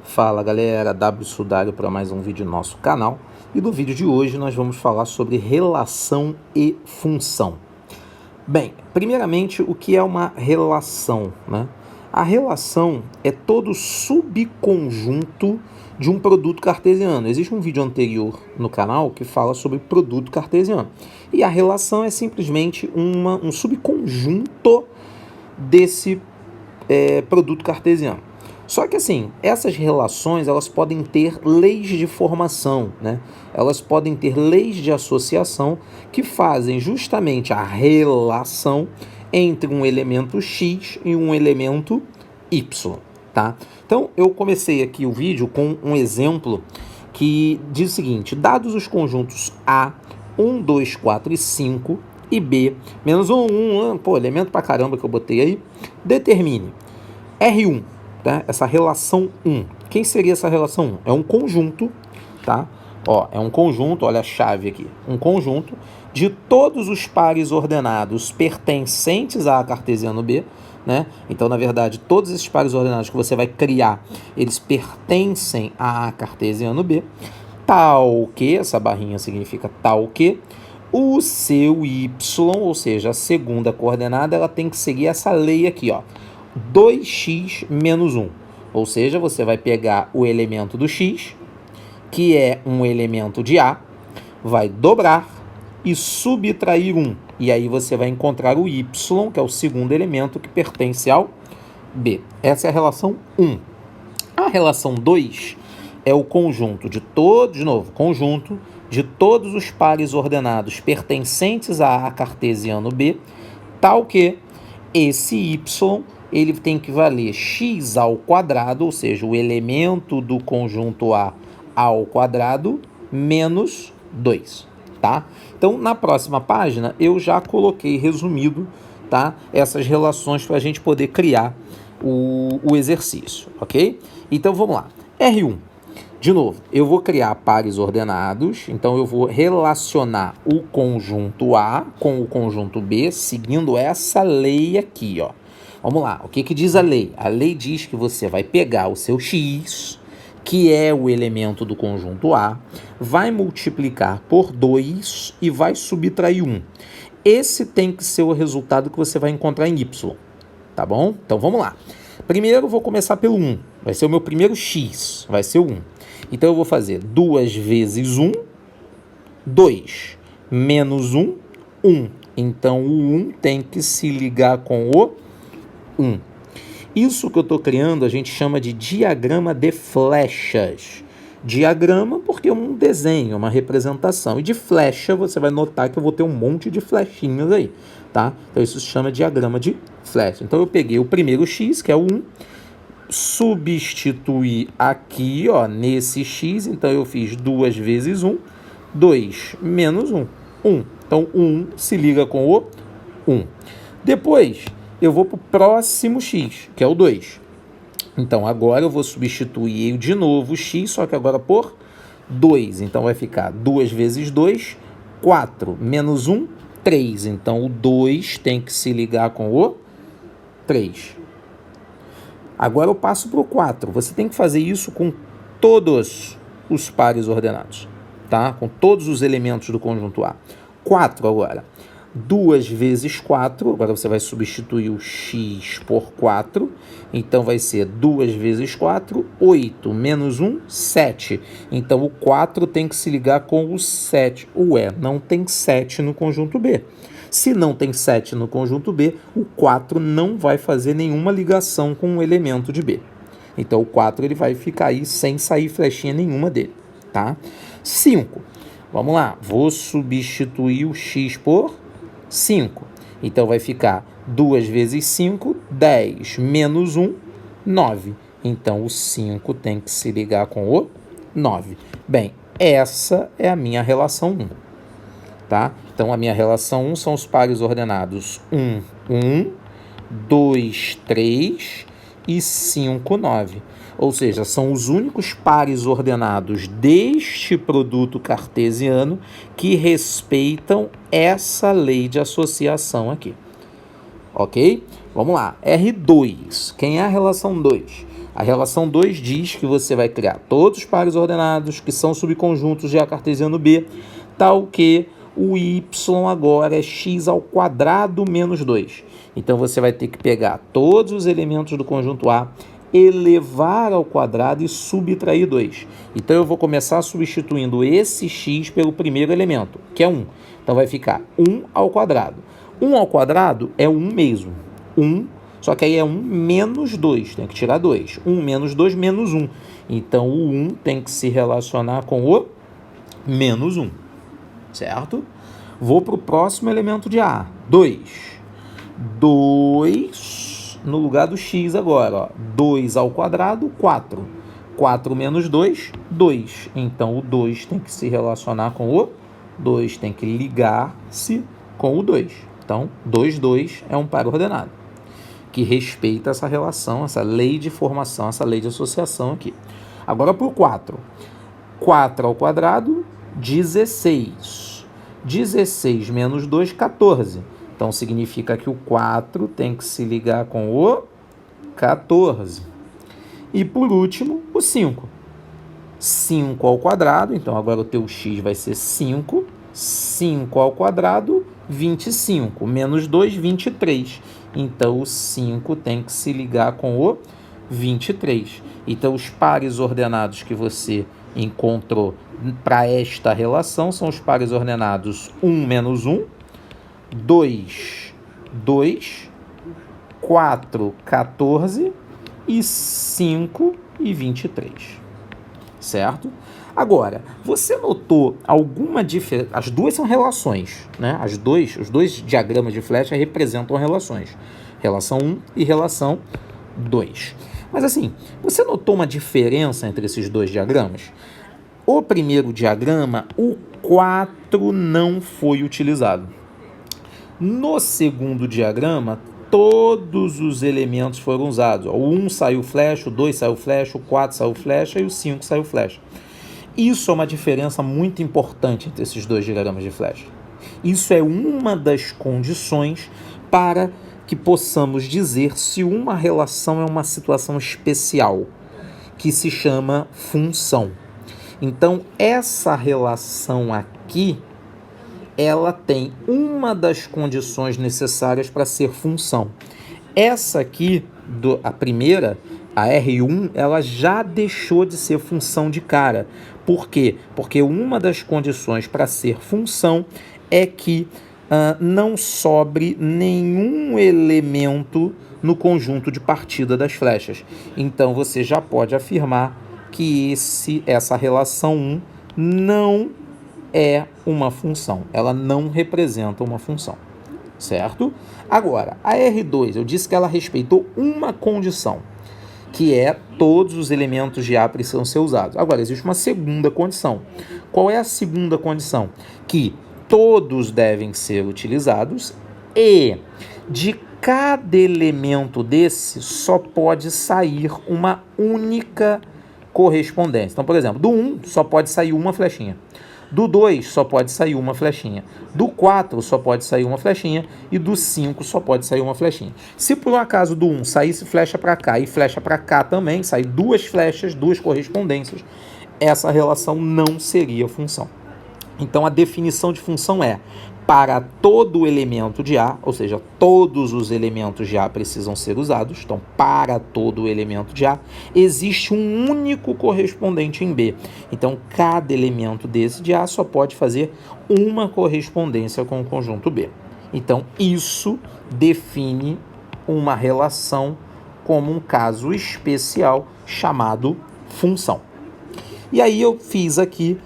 Fala galera, W Sudário para mais um vídeo no nosso canal. E no vídeo de hoje nós vamos falar sobre relação e função. Bem, primeiramente, o que é uma relação, né? A relação é todo subconjunto de um produto cartesiano. Existe um vídeo anterior no canal que fala sobre produto cartesiano. E a relação é simplesmente um subconjunto desse produto cartesiano. Só que assim, essas relações elas podem ter leis de formação, né? Elas podem ter leis de associação que fazem justamente a relação entre um elemento X e um elemento Y, tá? Então, eu comecei aqui o vídeo com um exemplo que diz o seguinte: dados os conjuntos A, 1, 2, 4 e 5 e B, menos 1, 1, elemento pra caramba que eu botei aí, determine R1, tá? Essa relação 1. Quem seria essa relação 1? É um conjunto, tá? É um conjunto, olha a chave aqui. Um conjunto de todos os pares ordenados pertencentes a cartesiano B, né? Então, na verdade, todos esses pares ordenados que você vai criar, eles pertencem a cartesiano B, tal que, essa barrinha significa tal que, o seu y, ou seja, a segunda coordenada, ela tem que seguir essa lei aqui, 2x menos 1, ou seja, você vai pegar o elemento do x, que é um elemento de A, vai dobrar e subtrair 1, e aí você vai encontrar o y, que é o segundo elemento que pertence ao B. Essa é a relação 1. A relação 2 é o conjunto de todos, de novo, conjunto de todos os pares ordenados pertencentes a cartesiano B, tal que esse y ele tem que valer x ao quadrado, ou seja, o elemento do conjunto A ao quadrado, menos 2, tá? Então, na próxima página, eu já coloquei resumido, tá? Essas relações para a gente poder criar o exercício, ok? Então, vamos lá. R1. De novo, eu vou criar pares ordenados, então eu vou relacionar o conjunto A com o conjunto B, seguindo essa lei aqui, Vamos lá, o que diz a lei? A lei diz que você vai pegar o seu x, que é o elemento do conjunto A, vai multiplicar por 2 e vai subtrair 1. Esse tem que ser o resultado que você vai encontrar em y, tá bom? Então vamos lá. Primeiro eu vou começar pelo 1, vai ser o meu primeiro x, vai ser o 1. Então eu vou fazer 2 vezes 1, 2, menos 1, 1. Então o 1 tem que se ligar com o 1. Isso que eu estou criando a gente chama de diagrama de flechas. Diagrama porque é um desenho, uma representação. E de flecha você vai notar que eu vou ter um monte de flechinhas aí, tá? Então isso se chama diagrama de flecha. Então eu peguei o primeiro x, que é o 1, substituí aqui, nesse x, então eu fiz 2 vezes 1, 2 menos 1, 1. Então 1 se liga com o 1. Depois eu vou para o próximo x, que é o 2. Então, agora eu vou substituir de novo o x, só que agora por 2. Então, vai ficar 2 vezes 2, 4, menos 1, 3. Então, o 2 tem que se ligar com o 3. Agora eu passo para o 4. Você tem que fazer isso com todos os pares ordenados, tá? Com todos os elementos do conjunto A. 4 agora. 2 vezes 4, agora você vai substituir o x por 4, então vai ser 2 vezes 4, 8, menos 1, 7. Então o 4 tem que se ligar com o 7. Ué, não tem 7 no conjunto B. Se não tem 7 no conjunto B, o 4 não vai fazer nenhuma ligação com o elemento de B. Então o 4 ele vai ficar aí sem sair flechinha nenhuma dele, tá? 5. Vamos lá, vou substituir o x por 5. Então vai ficar 2 vezes 5, 10, menos 1, 9. Então o 5 tem que se ligar com o 9. Bem, essa é a minha relação 1, tá? Então a minha relação 1 são os pares ordenados 1, 1, 2, 3 e 5, 9. Ou seja, são os únicos pares ordenados deste produto cartesiano que respeitam essa lei de associação aqui. Ok? Vamos lá. R2. Quem é a relação 2? A relação 2 diz que você vai criar todos os pares ordenados que são subconjuntos de A cartesiano B, tal que o y agora é x ao quadrado menos 2. Então você vai ter que pegar todos os elementos do conjunto A, elevar ao quadrado e subtrair 2. Então eu vou começar substituindo esse x pelo primeiro elemento, que é 1. Então vai ficar 1 ao quadrado. 1 ao quadrado é 1 mesmo. 1, só que aí é 1 menos 2, tem que tirar 2. 1 menos 2 menos 1. Então o 1 tem que se relacionar com o menos 1, certo? Vou para o próximo elemento de A, 2. 2 no lugar do x agora, ó. 2 ao quadrado, 4. 4 menos 2, 2. Então o 2 tem que se relacionar com o 2, tem que ligar-se com o 2. Então, 2, 2 é um par ordenado, que respeita essa relação, essa lei de formação, essa lei de associação aqui. Agora para o 4. 4 ao quadrado, 16. 16 menos 2, 14. Então, significa que o 4 tem que se ligar com o 14. E, por último, o 5. 5 ao quadrado, então agora o teu x vai ser 5. 5 ao quadrado, 25. Menos 2, 23. Então, o 5 tem que se ligar com o 23. Então, os pares ordenados que você encontrou para esta relação são os pares ordenados 1 menos 1, 2, 2, 4, 14 e 5 e 23, certo? Agora, você notou alguma diferença? As duas são relações, né? Os dois diagramas de flecha representam relações. Relação 1 e relação 2. Mas assim, você notou uma diferença entre esses dois diagramas? O primeiro diagrama, o 4 não foi utilizado. No segundo diagrama, todos os elementos foram usados. O 1 saiu flecha, o 2 saiu flecha, o 4 saiu flecha e o 5 saiu flecha. Isso é uma diferença muito importante entre esses dois diagramas de flecha. Isso é uma das condições para que possamos dizer se uma relação é uma situação especial, que se chama função. Então, essa relação aqui, ela tem uma das condições necessárias para ser função. Essa aqui, a primeira, a R1, ela já deixou de ser função de cara. Por quê? Porque uma das condições para ser função é que não sobre nenhum elemento no conjunto de partida das flechas. Então, você já pode afirmar que essa relação 1 não é uma função, ela não representa uma função, certo? Agora, a R2, eu disse que ela respeitou uma condição, que é todos os elementos de A precisam ser usados. Agora, existe uma segunda condição. Qual é a segunda condição? Que todos devem ser utilizados e de cada elemento desse só pode sair uma única correspondência. Então, por exemplo, do 1 só pode sair uma flechinha. Do 2 só pode sair uma flechinha. Do 4 só pode sair uma flechinha. E do 5 só pode sair uma flechinha. Se por um acaso do 1 saísse flecha para cá e flecha para cá também, sair duas flechas, duas correspondências, essa relação não seria função. Então a definição de função é: para todo elemento de A, ou seja, todos os elementos de A precisam ser usados. Então, para todo elemento de A, existe um único correspondente em B. Então, cada elemento desse de A só pode fazer uma correspondência com o conjunto B. Então, isso define uma relação como um caso especial chamado função. E aí eu fiz aqui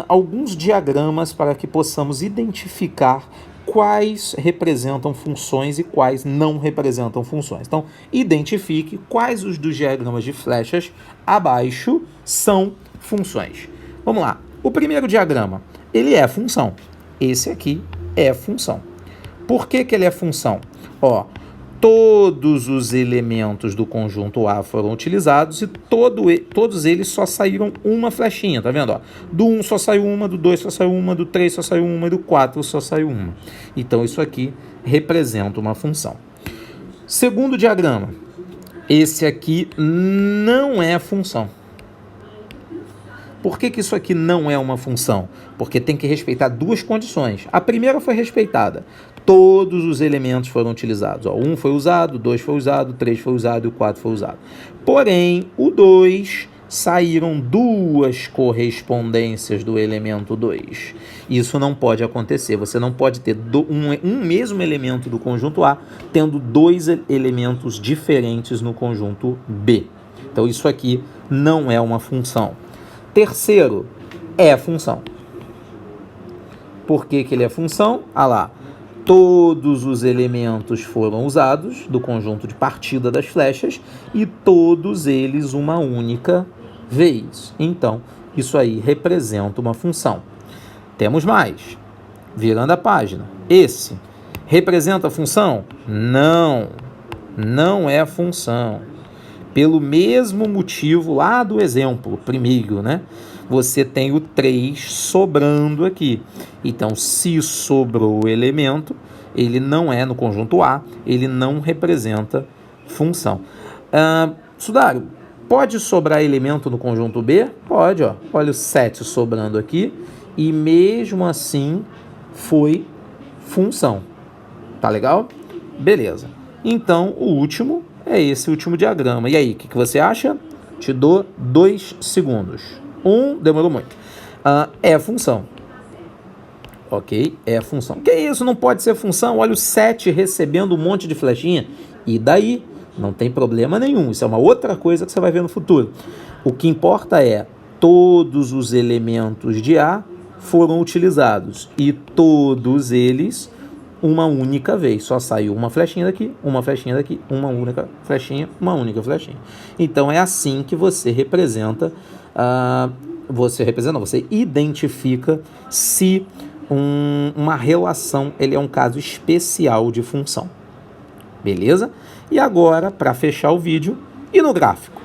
alguns diagramas para que possamos identificar quais representam funções e quais não representam funções. Então, identifique quais os dos diagramas de flechas abaixo são funções. Vamos lá. O primeiro diagrama, ele é função. Esse aqui é função. Por que ele é função? Todos os elementos do conjunto A foram utilizados e todos eles só saíram uma flechinha, tá vendo? Do 1 só saiu uma, do 2 só saiu uma, do 3 só saiu uma e do 4 só saiu uma. Então, isso aqui representa uma função. Segundo diagrama, esse aqui não é função. Por que isso aqui não é uma função? Porque tem que respeitar duas condições. A primeira foi respeitada. Todos os elementos foram utilizados. 1 foi usado, 2 foi usado, 3 foi usado e o 4 foi usado. Porém, o 2 saíram duas correspondências do elemento 2. Isso não pode acontecer. Você não pode ter um mesmo elemento do conjunto A tendo dois elementos diferentes no conjunto B. Então, isso aqui não é uma função. Terceiro, é função. Por que ele é função? Ah lá, todos os elementos foram usados do conjunto de partida das flechas e todos eles uma única vez. Então, isso aí representa uma função. Temos mais. Virando a página. Esse representa a função? Não, não é função. Pelo mesmo motivo lá do exemplo primeiro, né? Você tem o 3 sobrando aqui. Então, se sobrou o elemento, ele não é no conjunto A, ele não representa função. Sudário, pode sobrar elemento no conjunto B? Pode, ó. Olha o 7 sobrando aqui. E mesmo assim, foi função. Tá legal? Beleza. Então, o último é esse último diagrama. E aí, o que você acha? Te dou 2 segundos. Demorou muito. É função. Ok? É função. Que isso? Não pode ser função? Olha o 7 recebendo um monte de flechinha. E daí? Não tem problema nenhum. Isso é uma outra coisa que você vai ver no futuro. O que importa é todos os elementos de A foram utilizados. E todos eles uma única vez. Só saiu uma flechinha daqui, uma única flechinha, uma única flechinha. Então é assim que você representa, você identifica se uma relação ele é um caso especial de função. Beleza? E agora, para fechar o vídeo, e no gráfico?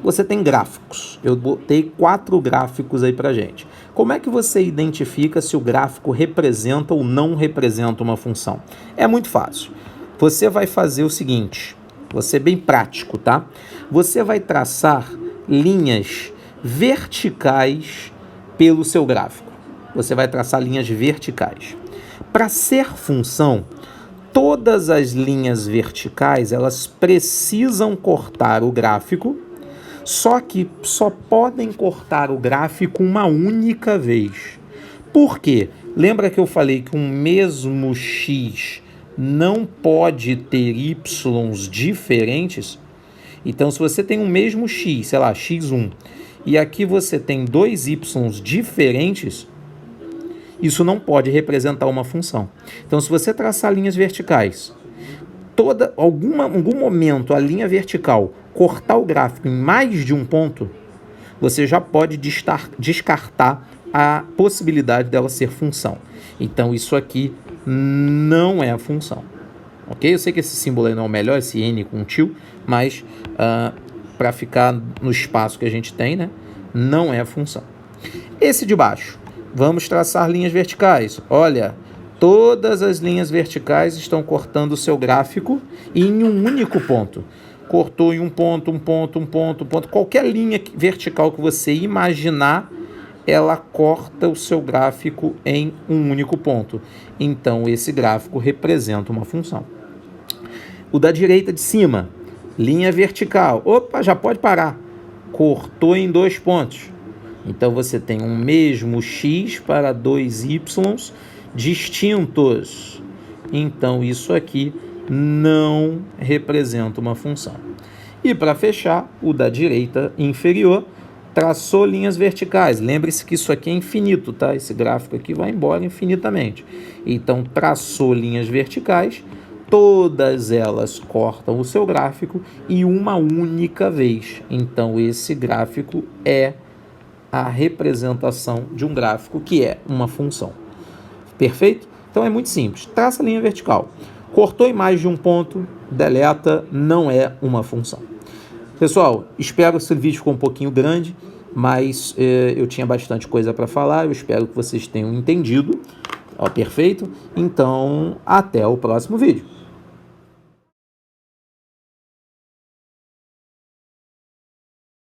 Você tem gráficos. Eu botei 4 gráficos aí pra gente. Como é que você identifica se o gráfico representa ou não representa uma função? É muito fácil. Você vai fazer o seguinte, você é bem prático, tá? Você vai traçar linhas verticais pelo seu gráfico. Você vai traçar linhas verticais. Para ser função, todas as linhas verticais, elas precisam cortar o gráfico, só que só podem cortar o gráfico uma única vez. Por quê? Lembra que eu falei que um mesmo x não pode ter y's diferentes? Então, se você tem um mesmo x, sei lá, x1, e aqui você tem dois y's diferentes, isso não pode representar uma função. Então, se você traçar linhas verticais, algum momento a linha vertical cortar o gráfico em mais de um ponto, você já pode descartar a possibilidade dela ser função. Então, isso aqui não é função. Ok? Eu sei que esse símbolo aí não é o melhor, esse N com tio, mas para ficar no espaço que a gente tem, né, não é função. Esse de baixo, vamos traçar linhas verticais. Olha, todas as linhas verticais estão cortando o seu gráfico em um único ponto. Cortou em um ponto. Qualquer linha vertical que você imaginar, ela corta o seu gráfico em um único ponto. Então, esse gráfico representa uma função. O da direita de cima, linha vertical. Opa, já pode parar. Cortou em 2 pontos. Então, você tem um mesmo x para 2 y's distintos. Então, isso aqui não representa uma função. E para fechar, o da direita inferior traçou linhas verticais. Lembre-se que isso aqui é infinito, tá? Esse gráfico aqui vai embora infinitamente. Então, traçou linhas verticais, todas elas cortam o seu gráfico e uma única vez. Então, esse gráfico é a representação de um gráfico que é uma função. Perfeito? Então, é muito simples. Traça a linha vertical. Cortou em mais de um ponto, deleta, não é uma função. Pessoal, espero que esse vídeo ficou um pouquinho grande, mas eu tinha bastante coisa para falar, eu espero que vocês tenham entendido. Ó, perfeito? Então, até o próximo vídeo.